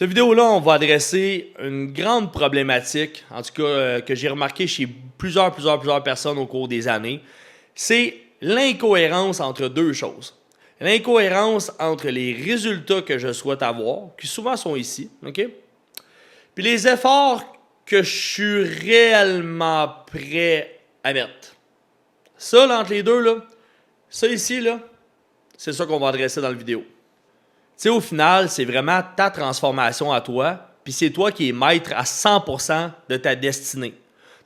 Cette vidéo-là, on va adresser une grande problématique, en tout cas que j'ai remarqué chez plusieurs personnes au cours des années. C'est l'incohérence entre deux choses. L'incohérence entre les résultats que je souhaite avoir, qui souvent sont ici, OK? Puis les efforts que je suis réellement prêt à mettre. Ça, là, entre les deux, là, ça ici, là, c'est ça qu'on va adresser dans la vidéo. Tu sais, au final, c'est vraiment ta transformation à toi, puis c'est toi qui es maître à 100% de ta destinée.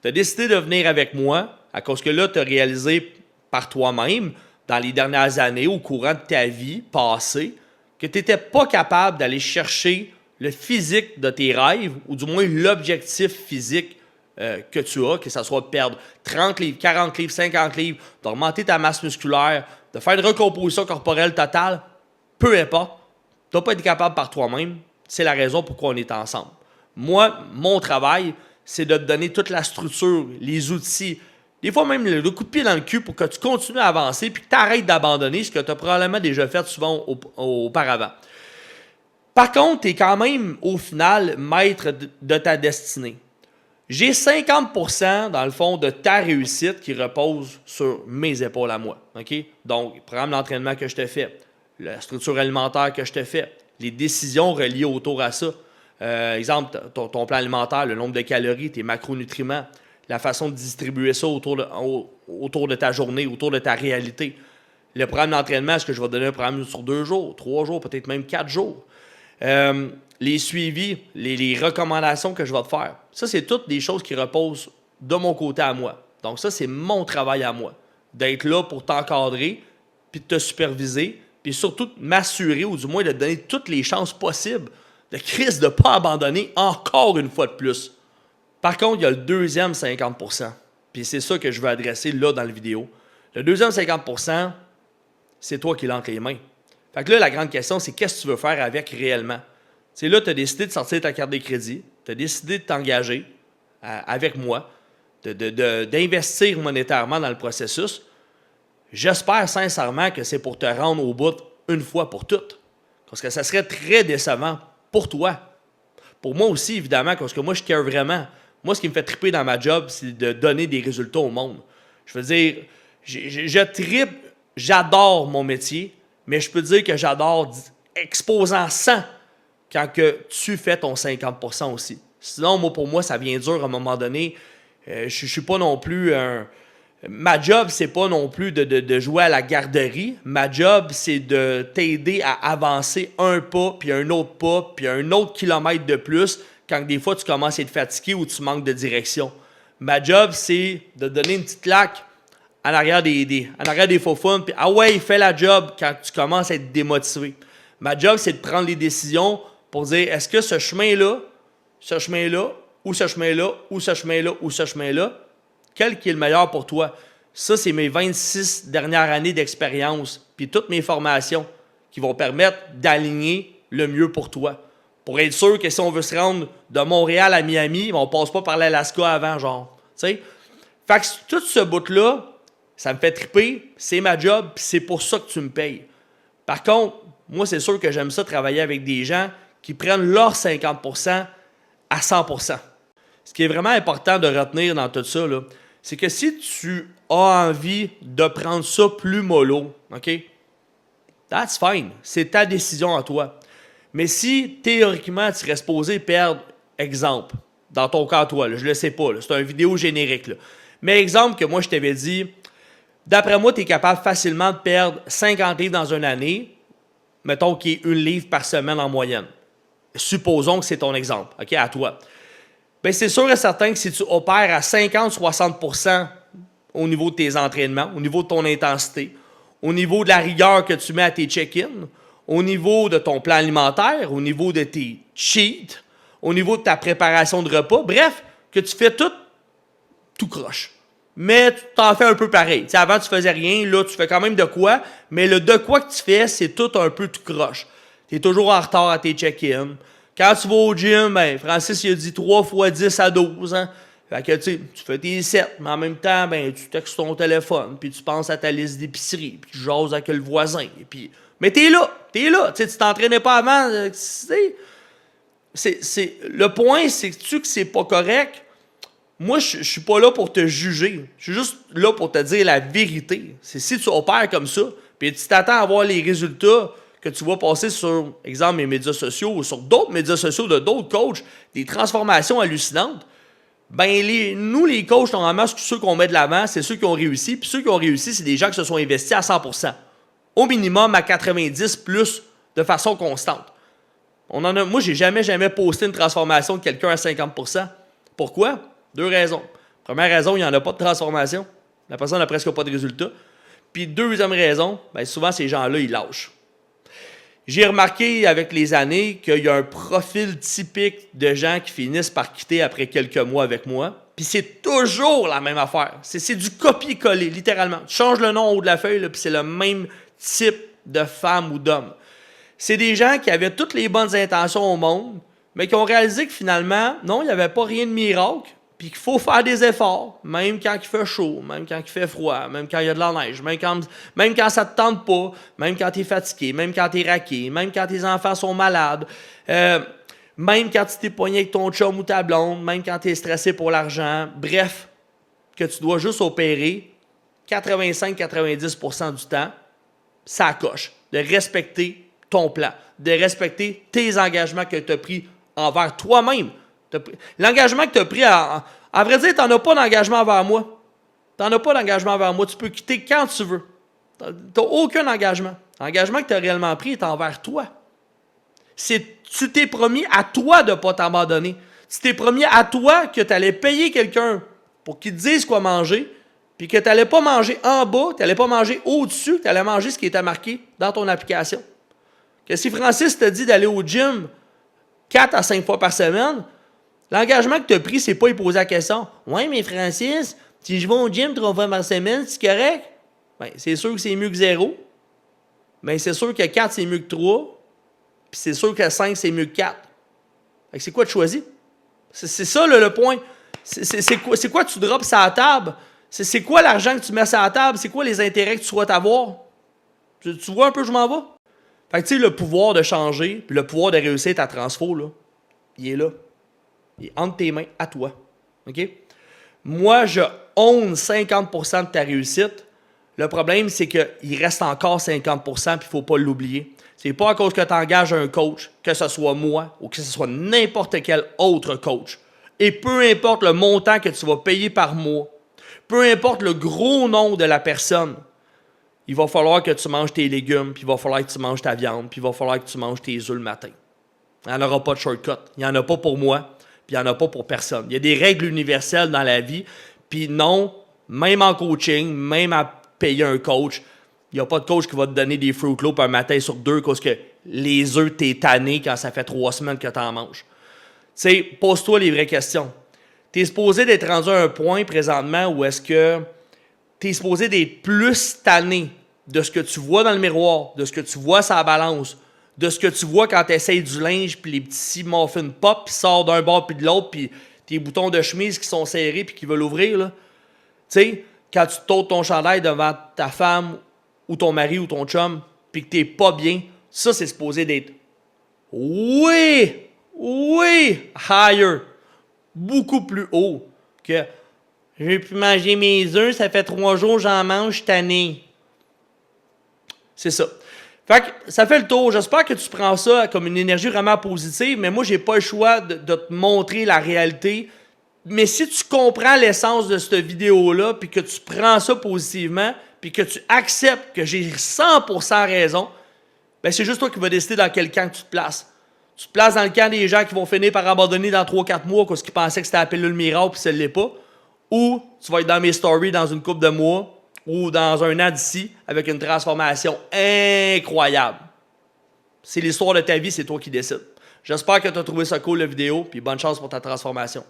Tu as décidé de venir avec moi, à cause que là, tu as réalisé par toi-même, dans les dernières années, au courant de ta vie passée, que tu n'étais pas capable d'aller chercher le physique de tes rêves, ou du moins l'objectif physique que tu as, que ce soit de perdre 30 livres, 40 livres, 50 livres, d'augmenter ta masse musculaire, de faire une recomposition corporelle totale, peu importe. Tu n'as pas été capable par toi-même, c'est la raison pourquoi on est ensemble. Moi, mon travail, c'est de te donner toute la structure, les outils, des fois même le coup de pied dans le cul pour que tu continues à avancer puis que tu arrêtes d'abandonner ce que tu as probablement déjà fait souvent auparavant. Par contre, tu es quand même, au final, maître de ta destinée. J'ai 50% dans le fond de ta réussite qui repose sur mes épaules à moi. Okay? Donc, le programme d'entraînement que je te fais, la structure alimentaire que je te fais, les décisions reliées autour à ça. Exemple, ton plan alimentaire, le nombre de calories, tes macronutriments, la façon de distribuer ça autour de ta journée, autour de ta réalité. Le programme d'entraînement, est-ce que je vais te donner un programme sur 2 jours, 3 jours, peut-être même 4 jours? Les suivis, les recommandations que je vais te faire. Ça, c'est toutes des choses qui reposent de mon côté à moi. Donc ça, c'est mon travail à moi. D'être là pour t'encadrer, puis de te superviser, puis surtout de m'assurer, ou du moins de te donner toutes les chances possibles de Chris de ne pas abandonner encore une fois de plus. Par contre, il y a le deuxième 50%. Puis c'est ça que je veux adresser là dans la vidéo. Le deuxième 50%, c'est toi qui l'as entre les mains. Fait que là, la grande question, c'est qu'est-ce que tu veux faire avec réellement? C'est là, tu as décidé de sortir ta carte de crédit, tu as décidé de t'engager avec moi, d'investir monétairement dans le processus. J'espère sincèrement que c'est pour te rendre au bout une fois pour toutes. Parce que ça serait très décevant pour toi. Pour moi aussi, évidemment, parce que moi, je care vraiment. Moi, ce qui me fait triper dans ma job, c'est de donner des résultats au monde. Je veux dire, je tripe, j'adore mon métier, mais je peux te dire que j'adore exposant 100 quand que tu fais ton 50% aussi. Sinon, moi, pour moi, ça vient dur à un moment donné. Je ne suis pas non plus un... Ma job, c'est pas non plus de jouer à la garderie. Ma job, c'est de t'aider à avancer un pas, puis un autre pas, puis un autre kilomètre de plus quand des fois tu commences à être fatigué ou tu manques de direction. Ma job, c'est de donner une petite claque en arrière des faux fun, puis ah ouais, fais la job quand tu commences à être démotivé. Ma job, c'est de prendre les décisions pour dire est-ce que ce chemin-là, ou ce chemin-là, ou ce chemin-là, ou ce chemin-là, quel qui est le meilleur pour toi? Ça, c'est mes 26 dernières années d'expérience, puis toutes mes formations qui vont permettre d'aligner le mieux pour toi. Pour être sûr que si on veut se rendre de Montréal à Miami, on passe pas par l'Alaska avant, genre. T'sais? Fait que tout ce bout-là, ça me fait triper, c'est ma job, puis c'est pour ça que tu me payes. Par contre, moi, c'est sûr que j'aime ça travailler avec des gens qui prennent leur 50% à 100%. Ce qui est vraiment important de retenir dans tout ça, là, c'est que si tu as envie de prendre ça plus mollo, OK? That's fine. C'est ta décision à toi. Mais si, théoriquement, tu serais supposé perdre, exemple, dans ton cas à toi, là, je le sais pas, là, c'est une vidéo générique, là. Mais exemple que moi, je t'avais dit, d'après moi, tu es capable facilement de perdre 50 livres dans une année, mettons qu'il y ait 1 livre par semaine en moyenne. Supposons que c'est ton exemple, OK, à toi. Bien, c'est sûr et certain que si tu opères à 50-60% au niveau de tes entraînements, au niveau de ton intensité, au niveau de la rigueur que tu mets à tes check-ins, au niveau de ton plan alimentaire, au niveau de tes cheats, au niveau de ta préparation de repas, bref, que tu fais tout croche. Mais tu t'en fais un peu pareil. T'sais, avant, tu faisais rien, là, tu fais quand même de quoi, mais le de quoi que tu fais, c'est tout un peu tout croche. Tu es toujours en retard à tes check-ins. Quand tu vas au gym, ben, Francis, il a dit 3 fois 10 à 12. Hein? Fait que, tu fais tes 7, mais en même temps, ben, tu textes ton téléphone, puis tu penses à ta liste d'épicerie, puis tu jases avec le voisin. Puis... Mais t'es là. Tu t'entraînais pas avant. Le point, c'est-tu que c'est pas correct? Moi, je suis pas là pour te juger. Je suis juste là pour te dire la vérité. C'est si tu opères comme ça, puis tu t'attends à voir les résultats que tu vois passer sur, exemple, mes médias sociaux ou sur d'autres médias sociaux de d'autres coachs, des transformations hallucinantes, ben nous, les coachs, normalement, ceux qu'on met de l'avant, c'est ceux qui ont réussi. Puis ceux qui ont réussi, c'est des gens qui se sont investis à 100%. Au minimum à 90 plus de façon constante. Moi, j'ai jamais posté une transformation de quelqu'un à 50%. Pourquoi? 2 raisons. Première raison, il n'y en a pas de transformation. La personne n'a presque pas de résultat. Puis deuxième raison, ben souvent ces gens-là, ils lâchent. J'ai remarqué avec les années qu'il y a un profil typique de gens qui finissent par quitter après quelques mois avec moi. Puis c'est toujours la même affaire. C'est du copier-coller, littéralement. Tu changes le nom en haut de la feuille, là, puis c'est le même type de femme ou d'homme. C'est des gens qui avaient toutes les bonnes intentions au monde, mais qui ont réalisé que finalement, non, il n'y avait pas rien de miracle, puis qu'il faut faire des efforts, même quand il fait chaud, même quand il fait froid, même quand il y a de la neige, même quand ça ne te tente pas, même quand tu es fatigué, même quand tu es raqué, même quand tes enfants sont malades, même quand tu t'es pogné avec ton chum ou ta blonde, même quand tu es stressé pour l'argent, bref, que tu dois juste opérer 85-90% du temps, ça coche, de respecter ton plan, de respecter tes engagements que tu as pris envers toi-même. L'engagement que tu as pris, à vrai dire, tu n'en as pas d'engagement envers moi. Tu n'en as pas d'engagement envers moi. Tu peux quitter quand tu veux. Tu n'as aucun engagement. L'engagement que tu as réellement pris est envers toi. Tu t'es promis à toi de ne pas t'abandonner. Tu t'es promis à toi que tu allais payer quelqu'un pour qu'il te dise quoi manger, puis que tu n'allais pas manger en bas, tu n'allais pas manger au-dessus, tu allais manger ce qui était marqué dans ton application. Que si Francis te dit d'aller au gym 4 à 5 fois par semaine, l'engagement que tu as pris, c'est pas y poser la question. Ouais, mais Francis, si je vais au gym 3 fois par semaine, c'est correct? Ben, c'est sûr que c'est mieux que 0. Mais c'est sûr que 4, c'est mieux que 3. Puis c'est sûr que 5, c'est mieux que 4. Fait que c'est quoi tu choisis? C'est ça le point. C'est quoi tu drops sur la table? C'est quoi l'argent que tu mets sur la table? C'est quoi les intérêts que tu souhaites avoir? Tu vois un peu où je m'en vais? Fait que tu sais, le pouvoir de changer, puis le pouvoir de réussir ta transfo, là, il est là. Il est entre tes mains, à toi. OK? Moi, je own 50% de ta réussite. Le problème, c'est qu'il reste encore 50%, puis il ne faut pas l'oublier. C'est pas à cause que tu engages un coach, que ce soit moi ou que ce soit n'importe quel autre coach. Et peu importe le montant que tu vas payer par mois, peu importe le gros nom de la personne, il va falloir que tu manges tes légumes, puis il va falloir que tu manges ta viande, puis il va falloir que tu manges tes œufs le matin. Il n'y en aura pas de shortcut. Il n'y en a pas pour moi, puis il n'y en a pas pour personne. Il y a des règles universelles dans la vie, puis non, même en coaching, même à payer un coach, il n'y a pas de coach qui va te donner des Fruit Loops un matin sur 2 parce que les œufs, t'es tanné quand ça fait 3 semaines que tu en manges. Tu sais, pose-toi les vraies questions. Tu es supposé d'être rendu à un point présentement où est-ce que tu es supposé d'être plus tanné de ce que tu vois dans le miroir, de ce que tu vois sur la balance, de ce que tu vois quand tu essayes du linge, puis les petits muffins pop, puis sortent d'un bord puis de l'autre, puis tes boutons de chemise qui sont serrés puis qui veulent ouvrir. Tu sais, quand tu t'ôtes ton chandail devant ta femme ou ton mari ou ton chum, puis que tu n'es pas bien, ça, c'est supposé d'être oui, higher, beaucoup plus haut que j'ai pu manger mes œufs, ça fait 3 jours, j'en mange, je suis tanné. C'est ça. Fait que ça fait le tour. J'espère que tu prends ça comme une énergie vraiment positive, mais moi, j'ai pas le choix de te montrer la réalité. Mais si tu comprends l'essence de cette vidéo-là, puis que tu prends ça positivement, puis que tu acceptes que j'ai 100% raison, ben c'est juste toi qui vas décider dans quel camp tu te places. Tu te places dans le camp des gens qui vont finir par abandonner dans 3-4 mois parce qu'ils pensaient que c'était la pilule miracle puis ça ne l'est pas. Ou tu vas être dans mes stories dans une couple de mois ou dans un an d'ici avec une transformation incroyable. C'est l'histoire de ta vie, c'est toi qui décides. J'espère que tu as trouvé ça cool la vidéo, puis bonne chance pour ta transformation.